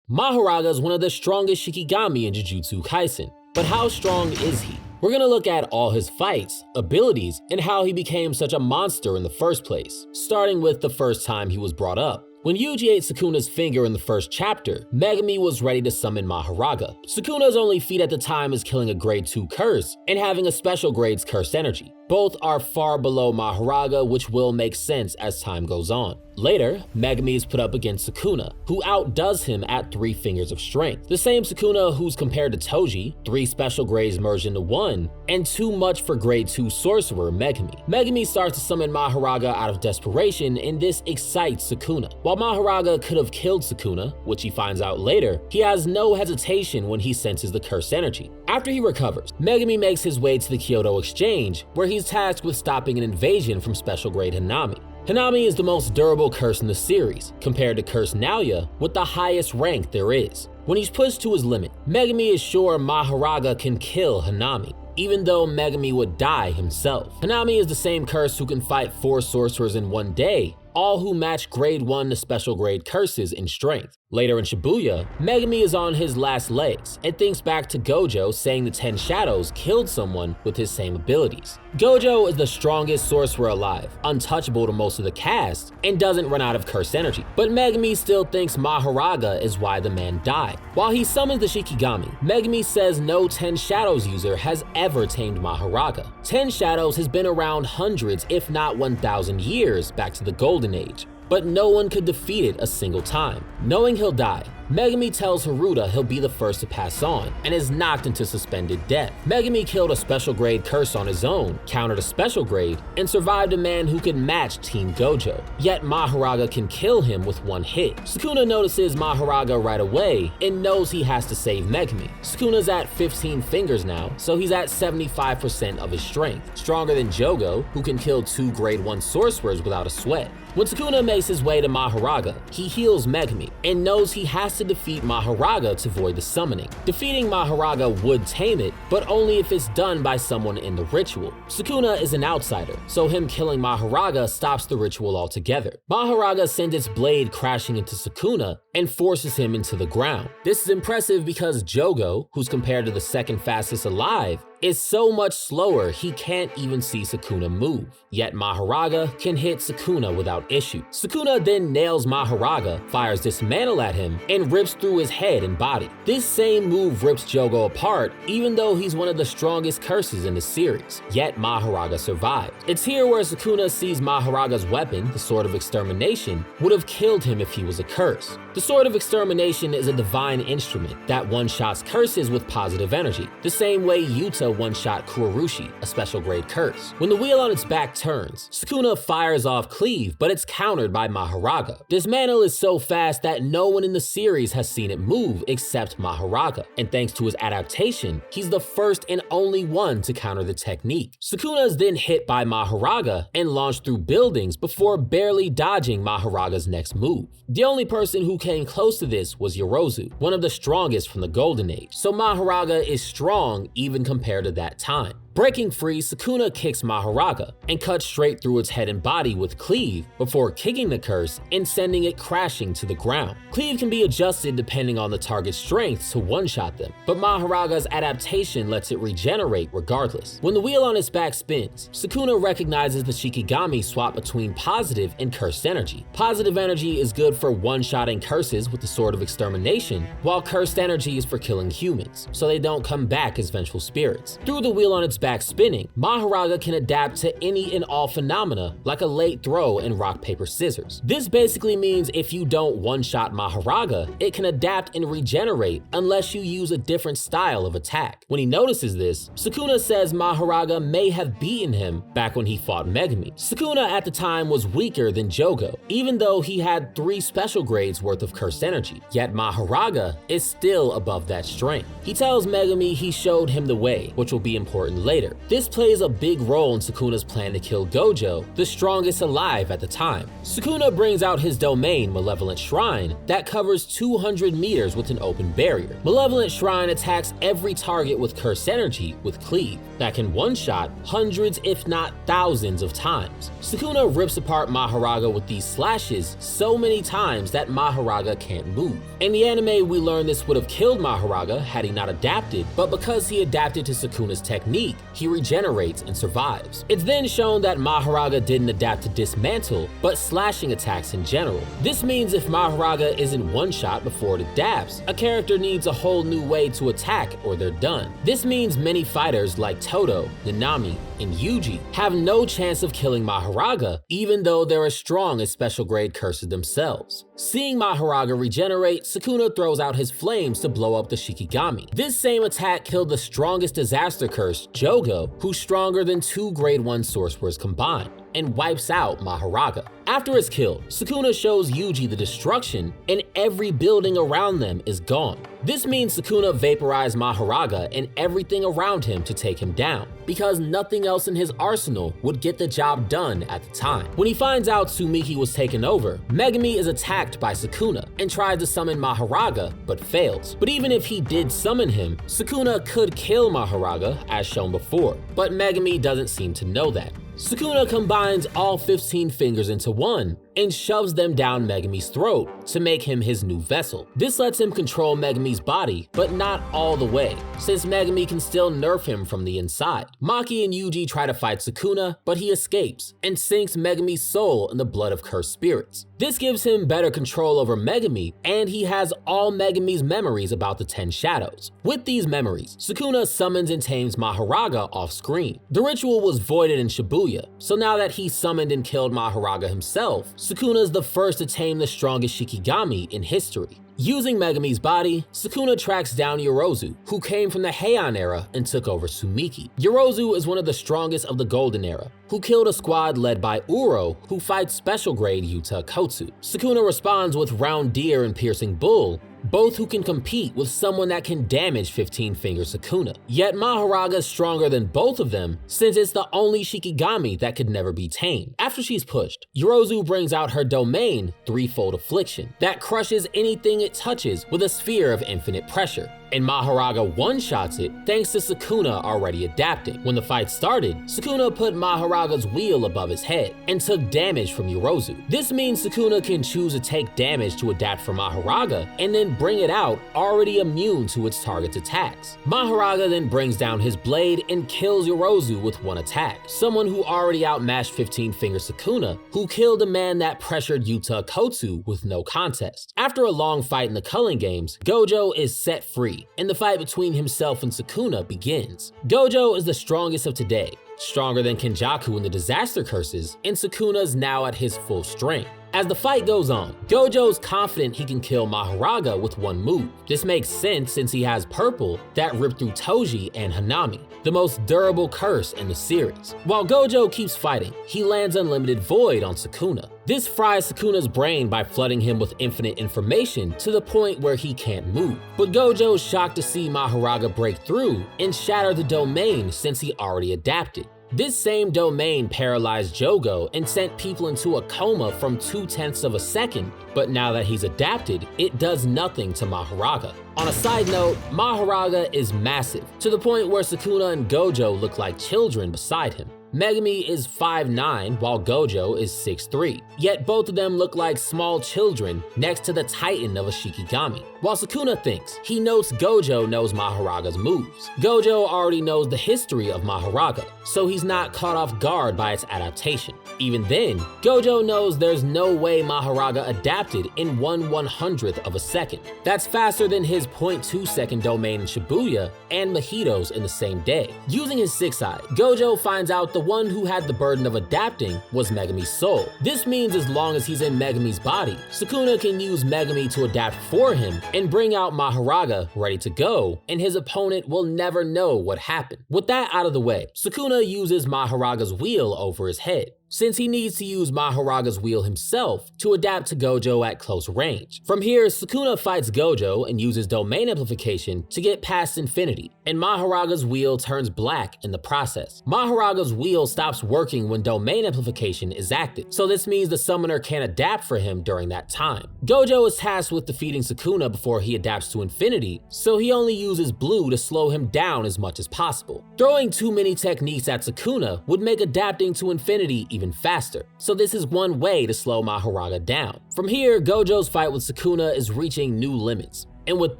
Mahoraga is one of the strongest shikigami in Jujutsu Kaisen, but how strong is he? We're gonna look at all his fights, abilities, and how he became such a monster in the first place, starting with the first time he was brought up. When Yuji ate Sukuna's finger in the first chapter, Megumi was ready to summon Mahoraga. Sukuna's only feat at the time is killing a grade 2 curse and having a special grade's curse energy. Both are far below Mahoraga, which will make sense as time goes on. Later, Megumi is put up against Sukuna, who outdoes him at 3 fingers of strength. The same Sukuna who's compared to Toji, 3 special grades merged into 1, and too much for grade 2 sorcerer Megumi. Megumi starts to summon Mahoraga out of desperation, and this excites Sukuna. While Mahoraga could have killed Sukuna, which he finds out later, he has no hesitation when he senses the curse energy. After he recovers, Megumi makes his way to the Kyoto Exchange, where he's tasked with stopping an invasion from special grade Hanami. Hanami is the most durable curse in the series, compared to Curse Naoya, with the highest rank there is. When he's pushed to his limit, Megumi is sure Mahoraga can kill Hanami, even though Megumi would die himself. Hanami is the same curse who can fight 4 sorcerers in one day, all who match grade 1 to special grade curses in strength. Later in Shibuya, Megumi is on his last legs and thinks back to Gojo saying the 10 Shadows killed someone with his same abilities. Gojo is the strongest sorcerer alive, untouchable to most of the cast, and doesn't run out of curse energy. But Megumi still thinks Mahoraga is why the man died. While he summons the Shikigami, Megumi says no 10 Shadows user has ever tamed Mahoraga. 10 Shadows has been around hundreds if not 1,000 years back to the Golden Age, but no one could defeat it a single time. Knowing he'll die, Megumi tells Haruta he'll be the first to pass on, and is knocked into suspended death. Megumi killed a special grade curse on his own, countered a special grade, and survived a man who could match Team Gojo. Yet Mahoraga can kill him with 1 hit. Sukuna notices Mahoraga right away and knows he has to save Megumi. Sukuna's at 15 fingers now, so he's at 75% of his strength, stronger than Jogo, who can kill 2 grade 1 sorcerers without a sweat. When Sukuna makes his way to Mahoraga, he heals Megumi and knows he has to defeat Mahoraga to void the summoning. Defeating Mahoraga would tame it, but only if it's done by someone in the ritual. Sukuna is an outsider, so him killing Mahoraga stops the ritual altogether. Mahoraga sends its blade crashing into Sukuna and forces him into the ground. This is impressive because Jogo, who's compared to the 2nd fastest alive, is so much slower he can't even see Sukuna move. Yet Mahoraga can hit Sukuna without issue. Sukuna then nails Mahoraga, fires Dismantle at him, and rips through his head and body. This same move rips Jogo apart, even though he's one of the strongest curses in the series. Yet Mahoraga survived. It's here where Sukuna sees Mahoraga's weapon, the Sword of Extermination, would have killed him if he was a curse. The Sword of Extermination is a divine instrument that one-shots curses with positive energy, the same way Yuta one-shot Kurorushi, a special grade curse. When the wheel on its back turns, Sukuna fires off Cleave, but it's countered by Mahoraga. Dismantle is so fast that no one in the series has seen it move except Mahoraga, and thanks to his adaptation, he's the first and only one to counter the technique. Sukuna is then hit by Mahoraga and launched through buildings before barely dodging Mahoraga's next move. The only person who came close to this was Yorozu, one of the strongest from the Golden Age, so Mahoraga is strong even compared to that time. Breaking free, Sukuna kicks Mahoraga and cuts straight through its head and body with Cleave before kicking the curse and sending it crashing to the ground. Cleave can be adjusted depending on the target's strength to one-shot them, but Mahoraga's adaptation lets it regenerate regardless. When the wheel on its back spins, Sukuna recognizes the Shikigami swap between positive and cursed energy. Positive energy is good for one-shotting curses with the Sword of Extermination, while cursed energy is for killing humans, so they don't come back as vengeful spirits. Through the wheel on its back spinning, Mahoraga can adapt to any and all phenomena like a late throw and rock, paper, scissors. This basically means if you don't one-shot Mahoraga, it can adapt and regenerate unless you use a different style of attack. When he notices this, Sukuna says Mahoraga may have beaten him back when he fought Megumi. Sukuna at the time was weaker than Jogo, even though he had 3 special grades worth of cursed energy, yet Mahoraga is still above that strength. He tells Megumi he showed him the way, which will be important later. later. This plays a big role in Sukuna's plan to kill Gojo, the strongest alive at the time. Sukuna brings out his domain, Malevolent Shrine, that covers 200 meters with an open barrier. Malevolent Shrine attacks every target with curse energy with cleave, that can one-shot hundreds if not thousands of times. Sukuna rips apart Mahoraga with these slashes so many times that Mahoraga can't move. In the anime, we learn this would have killed Mahoraga had he not adapted, but because he adapted to Sukuna's technique, he regenerates and survives. It's then shown that Mahoraga didn't adapt to dismantle, but slashing attacks in general. This means if Mahoraga isn't one-shot before it adapts, a character needs a whole new way to attack or they're done. This means many fighters like Todo, Nanami, and Yuji have no chance of killing Mahoraga, even though they're as strong as special grade curses themselves. Seeing Mahoraga regenerate, Sukuna throws out his flames to blow up the shikigami. This same attack killed the strongest disaster curse, Jogo, who's stronger than 2 grade 1 sorcerers combined, and wipes out Mahoraga. After it's killed, Sukuna shows Yuji the destruction, and every building around them is gone. This means Sukuna vaporized Mahoraga and everything around him to take him down, because nothing else in his arsenal would get the job done at the time. When he finds out Tsumiki was taken over, Megumi is attacked by Sukuna and tries to summon Mahoraga, but fails. But even if he did summon him, Sukuna could kill Mahoraga, as shown before, but Megumi doesn't seem to know that. Sukuna combines all 15 fingers into one and shoves them down Megumi's throat to make him his new vessel. This lets him control Megumi's body, but not all the way, since Megumi can still nerf him from the inside. Maki and Yuji try to fight Sukuna, but he escapes and sinks Megumi's soul in the blood of cursed spirits. This gives him better control over Megumi, and he has all Megumi's memories about the 10 shadows. With these memories, Sukuna summons and tames Mahoraga off screen. The ritual was voided in Shibuya, so now that he summoned and killed Mahoraga himself, Sukuna is the first to tame the strongest shikigami in history. Using Megumi's body, Sukuna tracks down Yorozu, who came from the Heian era and took over Tsumiki. Yorozu is one of the strongest of the Golden Era, who killed a squad led by Uro, who fights special grade Yuta-Kotsu. Sukuna responds with Round Deer and Piercing Bull, both who can compete with someone that can damage 15-finger Sukuna. Yet Mahoraga is stronger than both of them, since it's the only shikigami that could never be tamed. After she's pushed, Yorozu brings out her domain, Threefold Affliction, that crushes anything it touches with a sphere of infinite pressure. And Mahoraga one-shots it thanks to Sukuna already adapting. When the fight started, Sukuna put Mahoraga's wheel above his head and took damage from Yorozu. This means Sukuna can choose to take damage to adapt for Mahoraga and then bring it out already immune to its target's attacks. Mahoraga then brings down his blade and kills Yorozu with one attack, someone who already outmatched 15-finger Sukuna, who killed a man that pressured Yuta-Kotsu with no contest. After a long fight in the Culling Games, Gojo is set free, and the fight between himself and Sukuna begins. Gojo is the strongest of today, stronger than Kenjaku in the disaster curses, and Sukuna's now at his full strength. As the fight goes on, Gojo's confident he can kill Mahoraga with one move. This makes sense since he has purple that ripped through Toji and Hanami, the most durable curse in the series. While Gojo keeps fighting, he lands Unlimited Void on Sukuna. This fries Sukuna's brain by flooding him with infinite information to the point where he can't move. But Gojo's shocked to see Mahoraga break through and shatter the domain since he already adapted. This same domain paralyzed Jogo and sent people into a coma from 0.2 of a second, but now that he's adapted, it does nothing to Mahoraga. On a side note, Mahoraga is massive, to the point where Sukuna and Gojo look like children beside him. Megumi is 5'9", while Gojo is 6'3", yet both of them look like small children next to the titan of a shikigami. While Sukuna thinks he notes Gojo knows Mahoraga's moves, Gojo already knows the history of Mahoraga, so he's not caught off guard by its adaptation. Even then, Gojo knows there's no way Mahoraga adapted in 1/100th of a second. That's faster than his 0.2 second domain in Shibuya and Mahito's in the same day. Using his 6th eye, Gojo finds out the one who had the burden of adapting was Megumi's soul. This means as long as he's in Megumi's body, Sukuna can use Megumi to adapt for him and bring out Mahoraga ready to go, and his opponent will never know what happened. With that out of the way, Sukuna uses Mahoraga's wheel over his head. since he needs to use Mahoraga's wheel himself to adapt to Gojo at close range. From here, Sukuna fights Gojo and uses domain amplification to get past infinity, and Mahoraga's wheel turns black in the process. Mahoraga's wheel stops working when domain amplification is active, so this means the summoner can't adapt for him during that time. Gojo is tasked with defeating Sukuna before he adapts to infinity, so he only uses blue to slow him down as much as possible. Throwing too many techniques at Sukuna would make adapting to infinity even faster, so this is one way to slow Mahoraga down. From here, Gojo's fight with Sukuna is reaching new limits, and with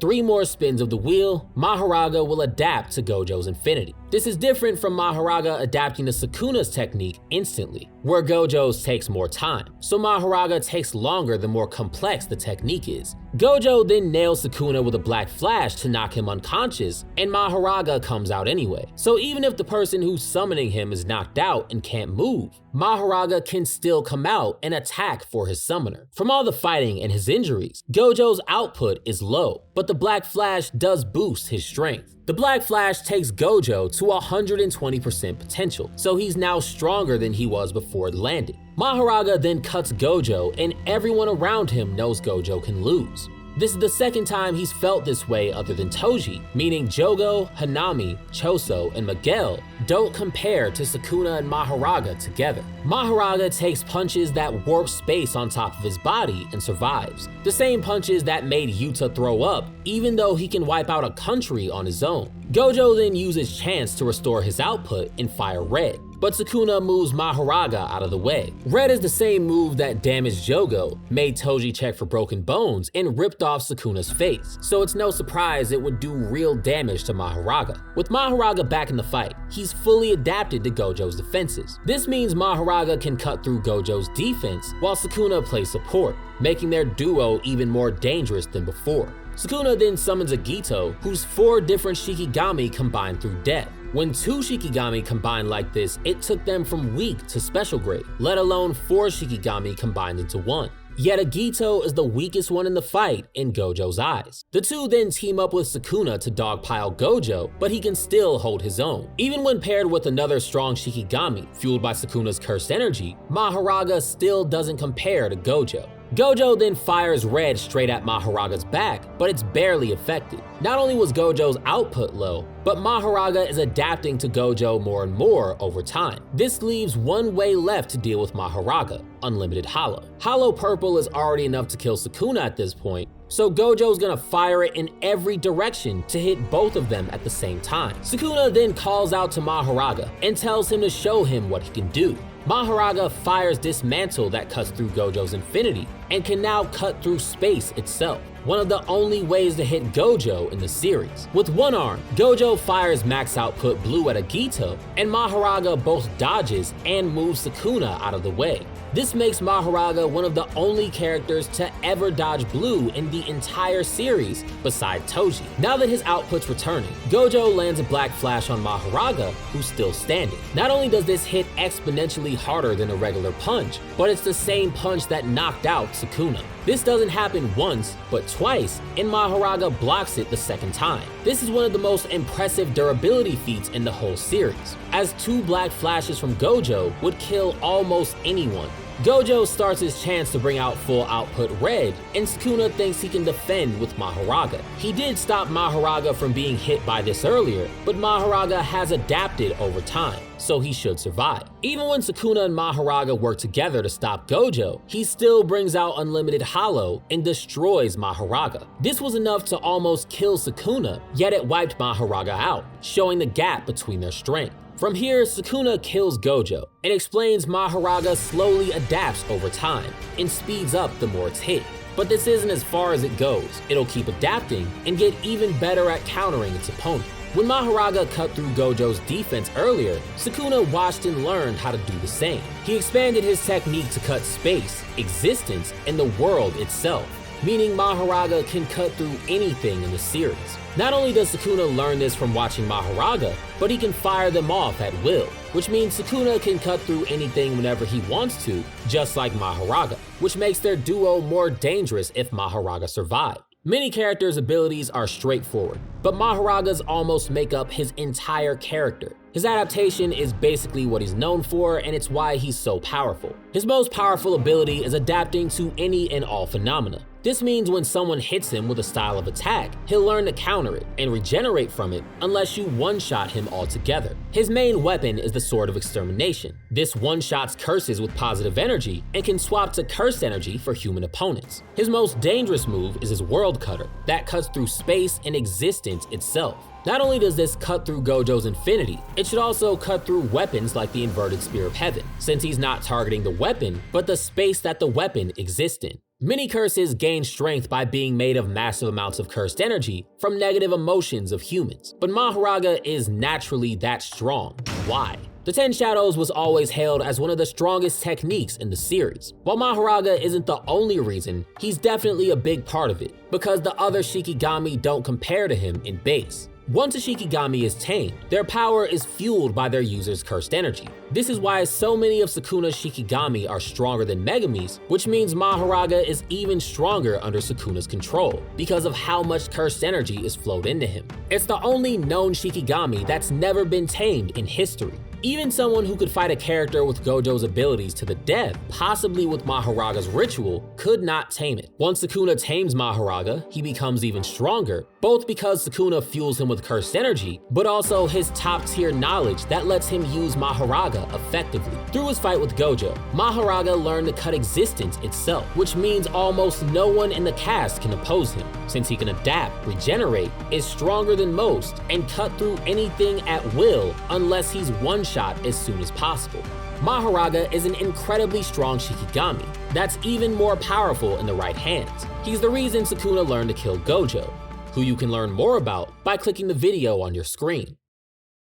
3 more spins of the wheel, Mahoraga will adapt to Gojo's infinity. This is different from Mahoraga adapting to Sukuna's technique instantly, where Gojo's takes more time, so Mahoraga takes longer the more complex the technique is. Gojo then nails Sukuna with a black flash to knock him unconscious, and Mahoraga comes out anyway. So even if the person who's summoning him is knocked out and can't move, Mahoraga can still come out and attack for his summoner. From all the fighting and his injuries, Gojo's output is low, but the black flash does boost his strength. The black flash takes Gojo to 120% potential, so he's now stronger than he was before it landed. Mahoraga then cuts Gojo, and everyone around him knows Gojo can lose. This is the second time he's felt this way other than Toji, meaning Jogo, Hanami, Choso, and Miguel don't compare to Sukuna and Mahoraga together. Mahoraga takes punches that warp space on top of his body and survives. The same punches that made Yuta throw up, even though he can wipe out a country on his own. Gojo then uses chance to restore his output and fire red, but Sukuna moves Mahoraga out of the way. Red is the same move that damaged Jogo, made Toji check for broken bones, and ripped off Sukuna's face, so it's no surprise it would do real damage to Mahoraga. With Mahoraga back in the fight, he's fully adapted to Gojo's defenses. This means Mahoraga can cut through Gojo's defense while Sukuna plays support, making their duo even more dangerous than before. Sukuna then summons a Gito, whose 4 different shikigami combined through death. When 2 shikigami combined like this, it took them from weak to special grade, let alone 4 shikigami combined into 1. Yet Agito is the weakest one in the fight in Gojo's eyes. The two then team up with Sukuna to dogpile Gojo, but he can still hold his own. Even when paired with another strong shikigami, fueled by Sukuna's cursed energy, Mahoraga still doesn't compare to Gojo. Gojo then fires red straight at Mahoraga's back, but it's barely affected. Not only was Gojo's output low, but Mahoraga is adapting to Gojo more and more over time. This leaves one way left to deal with Mahoraga: unlimited hollow. Hollow purple is already enough to kill Sukuna at this point, so Gojo's gonna fire it in every direction to hit both of them at the same time. Sukuna then calls out to Mahoraga and tells him to show him what he can do. Mahoraga fires Dismantle that cuts through Gojo's infinity and can now cut through space itself, one of the only ways to hit Gojo in the series. With one arm, Gojo fires max output blue at Agito, and Mahoraga both dodges and moves Sukuna out of the way. This makes Mahoraga one of the only characters to ever dodge blue in the entire series, beside Toji. Now that his output's returning, Gojo lands a black flash on Mahoraga, who's still standing. Not only does this hit exponentially harder than a regular punch, but it's the same punch that knocked out Sukuna. This doesn't happen once, but twice, and Mahoraga blocks it the second time. This is one of the most impressive durability feats in the whole series, as 2 black flashes from Gojo would kill almost anyone. Gojo starts his chance to bring out full output red, and Sukuna thinks he can defend with Mahoraga. He did stop Mahoraga from being hit by this earlier, but Mahoraga has adapted over time, so he should survive. Even when Sukuna and Mahoraga work together to stop Gojo, he still brings out unlimited hollow and destroys Mahoraga. This was enough to almost kill Sukuna, yet it wiped Mahoraga out, showing the gap between their strength. From here, Sukuna kills Gojo and explains Mahoraga slowly adapts over time and speeds up the more it's hit. But this isn't as far as it goes. It'll keep adapting and get even better at countering its opponent. When Mahoraga cut through Gojo's defense earlier, Sukuna watched and learned how to do the same. He expanded his technique to cut space, existence, and the world itself, meaning Mahoraga can cut through anything in the series. Not only does Sukuna learn this from watching Mahoraga, but he can fire them off at will, which means Sukuna can cut through anything whenever he wants to, just like Mahoraga, which makes their duo more dangerous if Mahoraga survived. Many characters' abilities are straightforward, but Mahoraga's almost make up his entire character. His adaptation is basically what he's known for, and it's why he's so powerful. His most powerful ability is adapting to any and all phenomena. This means when someone hits him with a style of attack, he'll learn to counter it and regenerate from it unless you one-shot him altogether. His main weapon is the Sword of Extermination. This one-shots curses with positive energy and can swap to cursed energy for human opponents. His most dangerous move is his World Cutter, that cuts through space and existence itself. Not only does this cut through Gojo's infinity, it should also cut through weapons like the Inverted Spear of Heaven, since he's not targeting the weapon, but the space that the weapon exists in. Many curses gain strength by being made of massive amounts of cursed energy from negative emotions of humans, but Mahoraga is naturally that strong. Why? The 10 Shadows was always hailed as one of the strongest techniques in the series. While Mahoraga isn't the only reason, he's definitely a big part of it, because the other shikigami don't compare to him in base. Once a shikigami is tamed, their power is fueled by their user's cursed energy. This is why so many of Sukuna's shikigami are stronger than Megami's, which means Mahoraga is even stronger under Sukuna's control, because of how much cursed energy is flowed into him. It's the only known shikigami that's never been tamed in history. Even someone who could fight a character with Gojo's abilities to the death, possibly with Mahoraga's ritual, could not tame it. Once Sukuna tames Mahoraga, he becomes even stronger, both because Sukuna fuels him with cursed energy, but also his top-tier knowledge that lets him use Mahoraga effectively. Through his fight with Gojo, Mahoraga learned to cut existence itself, which means almost no one in the cast can oppose him, since he can adapt, regenerate, is stronger than most, and cut through anything at will unless he's one-shot as soon as possible. Mahoraga is an incredibly strong shikigami that's even more powerful in the right hands. He's the reason Sukuna learned to kill Gojo, who you can learn more about by clicking the video on your screen.